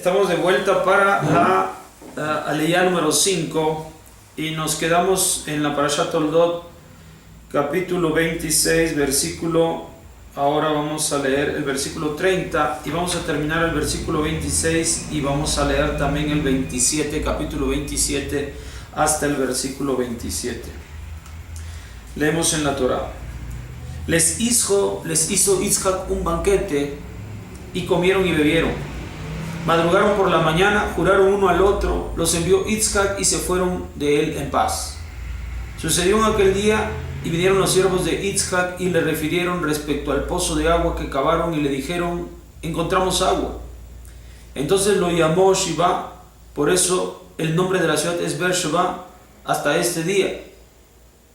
Estamos de vuelta para la aliyá número 5 y nos quedamos en la Parashat Toldot, capítulo 26, versículo, ahora vamos a leer el versículo 30 y vamos a terminar el versículo 26 y vamos a leer también el 27, capítulo 27 hasta el versículo 27. Leemos en la Torah. Les hizo Yitzhak un banquete y comieron y bebieron. Madrugaron por la mañana, juraron uno al otro, los envió Yitzhak y se fueron de él en paz. Sucedió en aquel día y vinieron los siervos de Yitzhak y le refirieron respecto al pozo de agua que cavaron y le dijeron: encontramos agua. Entonces lo llamó Shiva, por eso el nombre de la ciudad es Beer-Sheba hasta este día.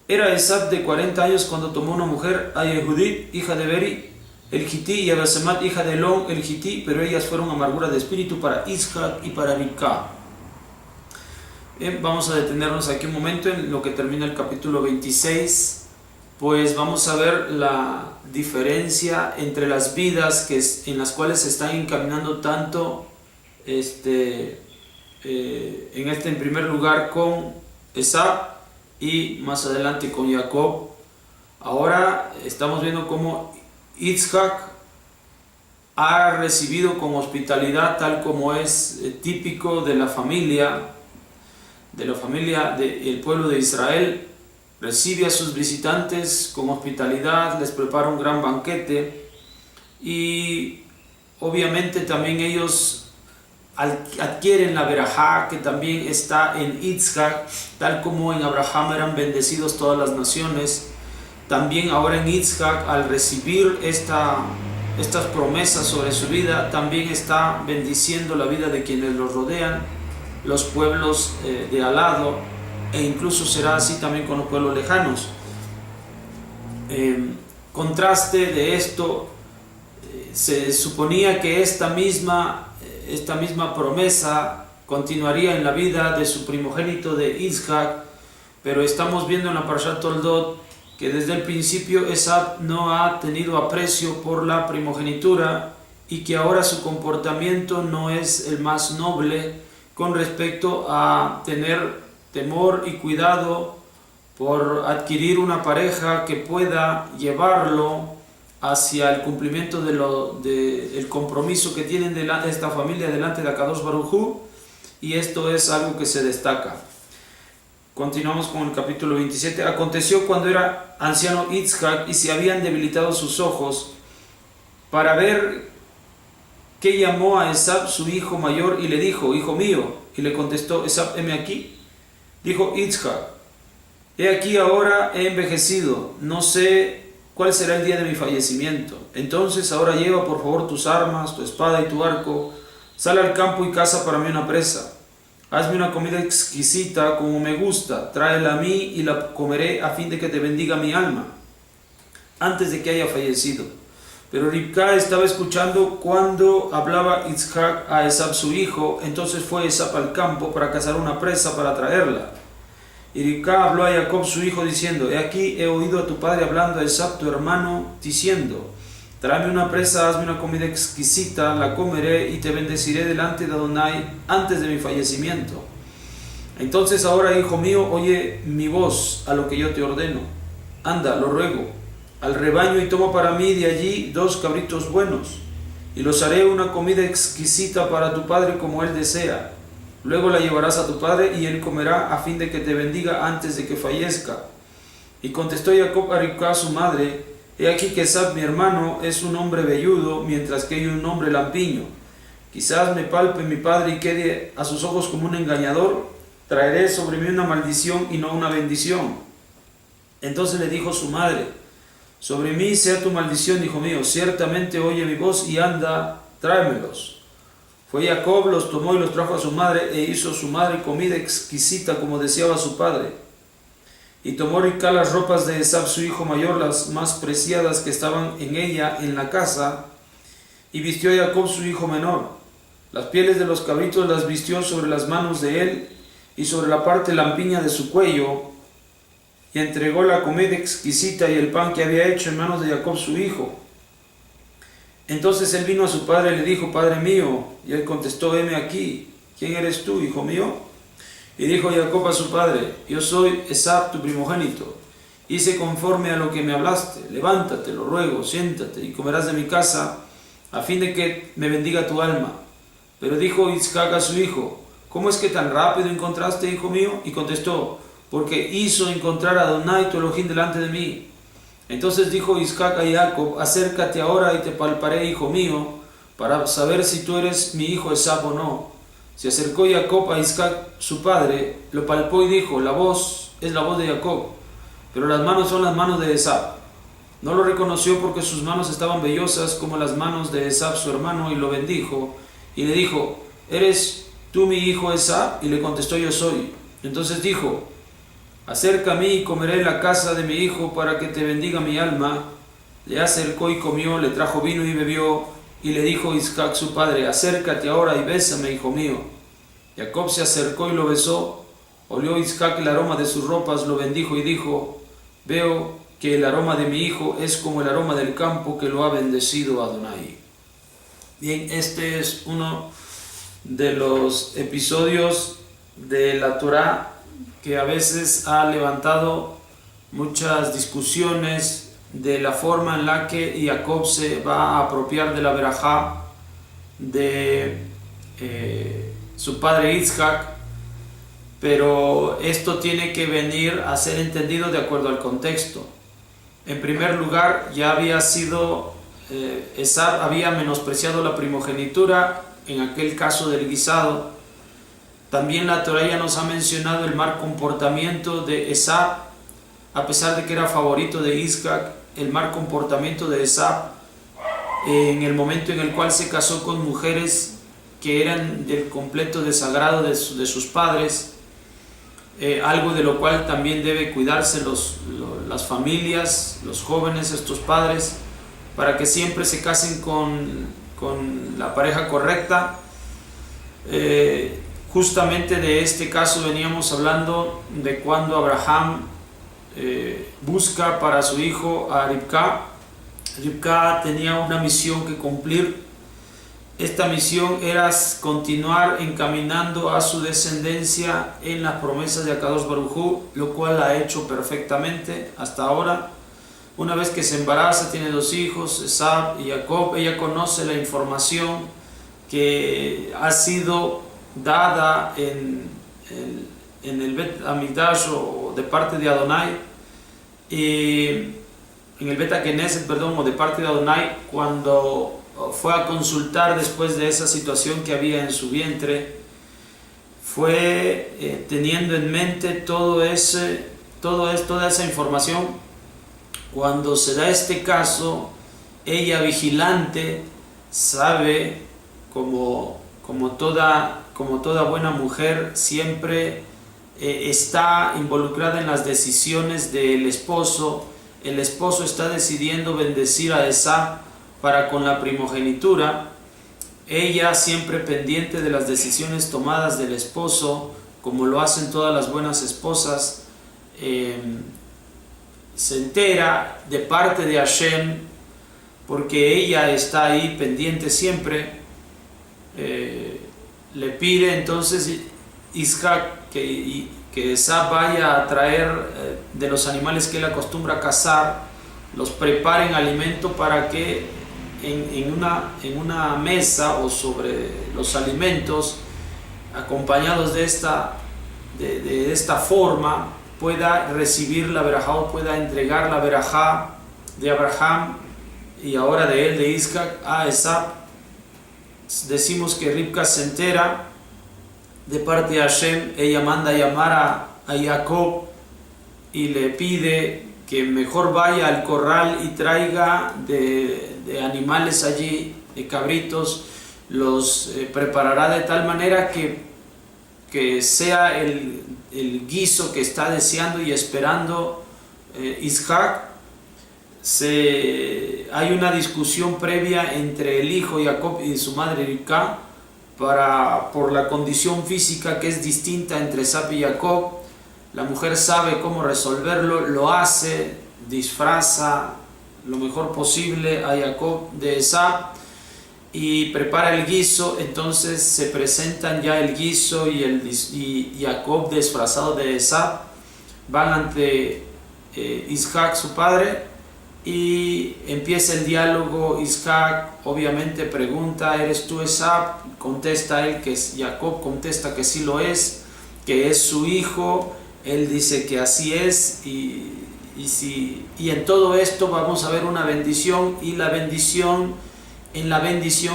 Era Esab de 40 años cuando tomó una mujer, a Yehudit, hija de Beri, el Gití, y a Basemat, hija de Elón, el Gití, pero ellas fueron amargura de espíritu para Yitzhak y para Ribka. Vamos a detenernos aquí un momento en lo que termina el capítulo 26, pues vamos a ver la diferencia entre las vidas en las cuales se están encaminando tanto en primer lugar con Esab y más adelante con Jacob. Ahora estamos viendo cómo Yitzhak ha recibido con hospitalidad, tal como es típico de la familia del pueblo de Israel. Recibe a sus visitantes con hospitalidad, les prepara un gran banquete y obviamente también ellos adquieren la verajá que también está en Yitzhak, tal como en Abraham eran bendecidos todas las naciones. También ahora en Yitzhak, al recibir estas promesas sobre su vida, también está bendiciendo la vida de quienes los rodean, los pueblos de al lado, e incluso será así también con los pueblos lejanos. Contraste de esto, se suponía que esta misma promesa continuaría en la vida de su primogénito de Yitzhak, pero estamos viendo en la Parashat Toldot que desde el principio Esab no ha tenido aprecio por la primogenitura y que ahora su comportamiento no es el más noble con respecto a tener temor y cuidado por adquirir una pareja que pueda llevarlo hacia el cumplimiento del compromiso que tienen delante de esta familia delante de Akadosh Baruj Hu, y esto es algo que se destaca. Continuamos con el capítulo 27. Aconteció cuando era anciano Yitzhak y se habían debilitado sus ojos para ver, que llamó a Esab su hijo mayor y le dijo: hijo mío. Y le contestó Esab: heme aquí. Dijo Yitzhak: he aquí ahora he envejecido, no sé cuál será el día de mi fallecimiento. Entonces ahora lleva por favor tus armas, tu espada y tu arco, sal al campo y caza para mí una presa. Hazme una comida exquisita como me gusta, tráela a mí y la comeré a fin de que te bendiga mi alma, antes de que haya fallecido. Pero Ribka estaba escuchando cuando hablaba Yitzhak a Esab su hijo. Entonces fue Esab al campo para cazar una presa para traerla. Y Ribka habló a Jacob su hijo diciendo: he aquí he oído a tu padre hablando a Esab tu hermano, diciendo: tráeme una presa, hazme una comida exquisita, la comeré y te bendeciré delante de Adonai antes de mi fallecimiento. Entonces ahora, hijo mío, oye mi voz a lo que yo te ordeno. Anda, lo ruego, al rebaño y toma para mí de allí 2 cabritos buenos, y los haré una comida exquisita para tu padre como él desea. Luego la llevarás a tu padre y él comerá a fin de que te bendiga antes de que fallezca. Y contestó Jacob a Ribka su madre: he aquí que Esab mi hermano es un hombre velludo, mientras que yo un hombre lampiño. Quizás me palpe mi padre y quede a sus ojos como un engañador. Traeré sobre mí una maldición y no una bendición. Entonces le dijo su madre: sobre mí sea tu maldición, hijo mío, ciertamente oye mi voz y anda, tráemelos. Fue Jacob, los tomó y los trajo a su madre, e hizo su madre comida exquisita como deseaba su padre. Y tomó Ribka las ropas de Esab su hijo mayor, las más preciadas que estaban en ella en la casa, y vistió a Jacob su hijo menor. Las pieles de los cabritos las vistió sobre las manos de él y sobre la parte lampiña de su cuello, y entregó la comida exquisita y el pan que había hecho en manos de Jacob su hijo. Entonces él vino a su padre y le dijo: Padre mío. Y él contestó: heme aquí. ¿Quién eres tú, hijo mío? Y dijo Jacob a su padre: Yo soy Esab, tu primogénito. Hice conforme a lo que me hablaste. Levántate, lo ruego, siéntate y comerás de mi casa, a fin de que me bendiga tu alma. Pero dijo Isaac a su hijo: ¿Cómo es que tan rápido encontraste, hijo mío? Y contestó: Porque hizo encontrar a Adonai tu Elohim delante de mí. Entonces dijo Isaac a Jacob: Acércate ahora y te palparé, hijo mío, para saber si tú eres mi hijo Esab o no. Se acercó Jacob a Isaac su padre, lo palpó y dijo: La voz es la voz de Jacob, pero las manos son las manos de Esab. No lo reconoció porque sus manos estaban vellosas como las manos de Esab su hermano, y lo bendijo y le dijo: ¿Eres tú mi hijo Esab? Y le contestó: Yo soy. Entonces dijo: Acerca a mí y comeré en la casa de mi hijo para que te bendiga mi alma. Le acercó y comió, le trajo vino y bebió. Y le dijo Isaac su padre: Acércate ahora y bésame, hijo mío. Jacob se acercó y lo besó. Olió Isaac el aroma de sus ropas, lo bendijo y dijo: Veo que el aroma de mi hijo es como el aroma del campo que lo ha bendecido Adonai. Bien, este es uno de los episodios de la Torá que a veces ha levantado muchas discusiones de la forma en la que Jacob se va a apropiar de la verajá de su padre Isaac, pero esto tiene que venir a ser entendido de acuerdo al contexto. En primer lugar, ya había sido Esab había menospreciado la primogenitura en aquel caso del guisado. También la Torá ya nos ha mencionado el mal comportamiento de Esab, a pesar de que era favorito de Isaac. El mal comportamiento de Esab en el momento en el cual se casó con mujeres que eran del completo desagrado de sus padres, algo de lo cual también debe cuidarse las familias, los jóvenes, estos padres, para que siempre se casen con la pareja correcta. Justamente de este caso veníamos hablando de cuando Abraham busca para su hijo a Ribka. Ribka tenía una misión que cumplir. Esta misión era continuar encaminando a su descendencia en las promesas de Akadosh Baruj Hu, lo cual la ha hecho perfectamente hasta ahora. Una vez que se embaraza, tiene 2 hijos, Esab y Jacob. Ella conoce la información que ha sido dada en el Bet Hamikdash o de parte de Adonai, en el Bet HaKnesset, o de parte de Adonai, cuando fue a consultar después de esa situación que había en su vientre. Fue teniendo en mente toda esa información. Cuando se da este caso, ella, vigilante, sabe, como toda buena mujer, siempre está involucrada en las decisiones del esposo. El esposo está decidiendo bendecir a Esab para con la primogenitura. Ella, siempre pendiente de las decisiones tomadas del esposo, como lo hacen todas las buenas esposas, se entera de parte de Hashem, porque ella está ahí pendiente siempre. Le pide entonces Isaac que Esab vaya a traer de los animales que él acostumbra a cazar, los preparen alimento para que en una mesa o sobre los alimentos, acompañados de esta forma, pueda recibir la verajá o pueda entregar la verajá de Abraham y ahora de él, de Isaac, a Esab. Decimos que Ribka se entera de parte de Hashem. Ella manda a llamar a Jacob y le pide que mejor vaya al corral y traiga de animales allí, de cabritos, los preparará de tal manera que sea el guiso que está deseando y esperando Isaac. Hay una discusión previa entre el hijo Jacob y su madre Ribka por la condición física que es distinta entre Esab y Jacob. La mujer sabe cómo resolverlo, lo hace, disfraza lo mejor posible a Jacob de Esab y prepara el guiso. Entonces se presentan ya el guiso y Jacob disfrazado de Esab van ante Isaac su padre y empieza el diálogo. Isaac obviamente pregunta: ¿eres tú Esab? Contesta él que es. Jacob contesta que sí lo es, que es su hijo. Él dice que así es y en todo esto vamos a ver una bendición, y en la bendición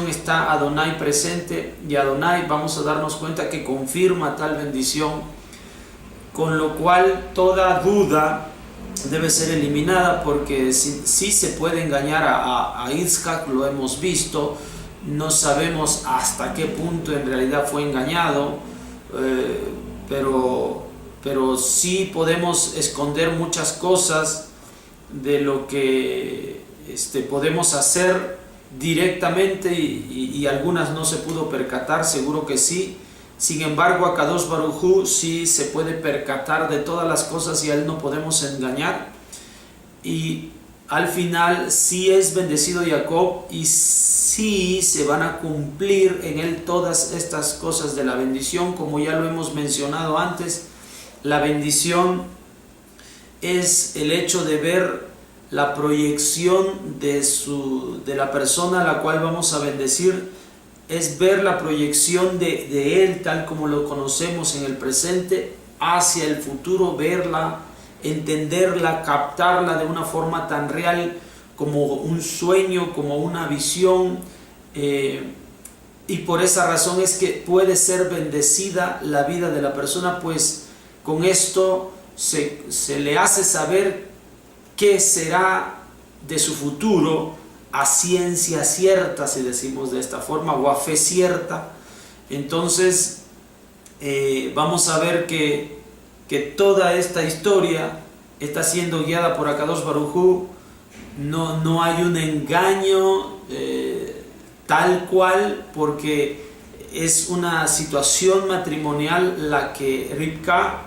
está Adonai presente, y Adonai vamos a darnos cuenta que confirma tal bendición, con lo cual toda duda debe ser eliminada, porque sí se puede engañar a Isaac, lo hemos visto, no sabemos hasta qué punto en realidad fue engañado, pero sí podemos esconder muchas cosas de lo que podemos hacer directamente, y algunas no se pudo percatar, seguro que sí. Sin embargo, Akadosh Baruj Hu sí se puede percatar de todas las cosas y a él no podemos engañar. Y al final sí es bendecido Jacob, y sí se van a cumplir en él todas estas cosas de la bendición, como ya lo hemos mencionado antes. La bendición es el hecho de ver la proyección de la persona a la cual vamos a bendecir, es ver la proyección de él tal como lo conocemos en el presente hacia el futuro, verla, entenderla, captarla de una forma tan real como un sueño, como una visión, y por esa razón es que puede ser bendecida la vida de la persona, pues con esto se le hace saber qué será de su futuro a ciencia cierta, si decimos de esta forma, o a fe cierta. Entonces vamos a ver que toda esta historia está siendo guiada por Akadosh Baruj Hu. No hay un engaño tal cual, porque es una situación matrimonial la que Rivka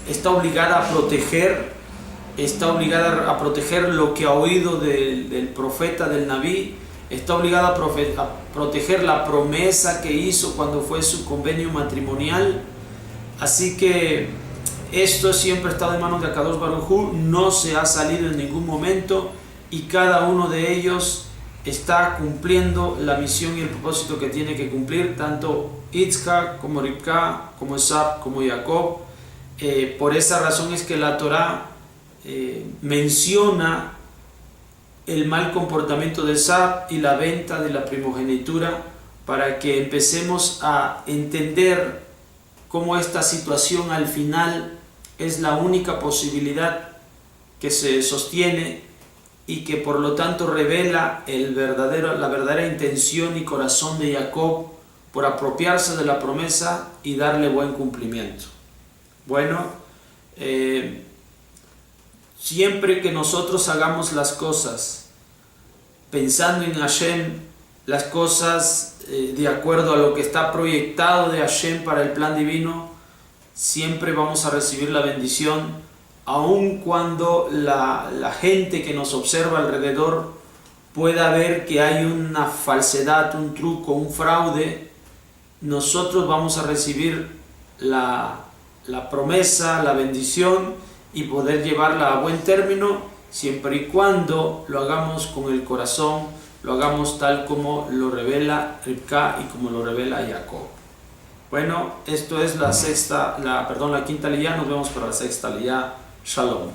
está obligada a proteger. Está obligada a proteger lo que ha oído del profeta, del Naví. Está obligada a proteger la promesa que hizo cuando fue su convenio matrimonial. Así que esto siempre ha estado en manos de Akadosh Baruj Hu, no se ha salido en ningún momento, y cada uno de ellos está cumpliendo la misión y el propósito que tiene que cumplir, tanto Yitzhak como Rivka, como Esab, como Jacob. Por esa razón es que la Torá menciona el mal comportamiento de Esab y la venta de la primogenitura, para que empecemos a entender cómo esta situación al final es la única posibilidad que se sostiene, y que por lo tanto revela la verdadera intención y corazón de Jacob por apropiarse de la promesa y darle buen cumplimiento. Bueno, siempre que nosotros hagamos las cosas pensando en Hashem, las cosas de acuerdo a lo que está proyectado de Hashem para el plan divino, siempre vamos a recibir la bendición, aun cuando la gente que nos observa alrededor pueda ver que hay una falsedad, un truco, un fraude. Nosotros vamos a recibir la promesa, la bendición, y poder llevarla a buen término, siempre y cuando lo hagamos con el corazón, lo hagamos tal como lo revela Rivka y como lo revela Jacob. Bueno, esto es la quinta aliyá. Nos vemos para la sexta aliyá. Shalom.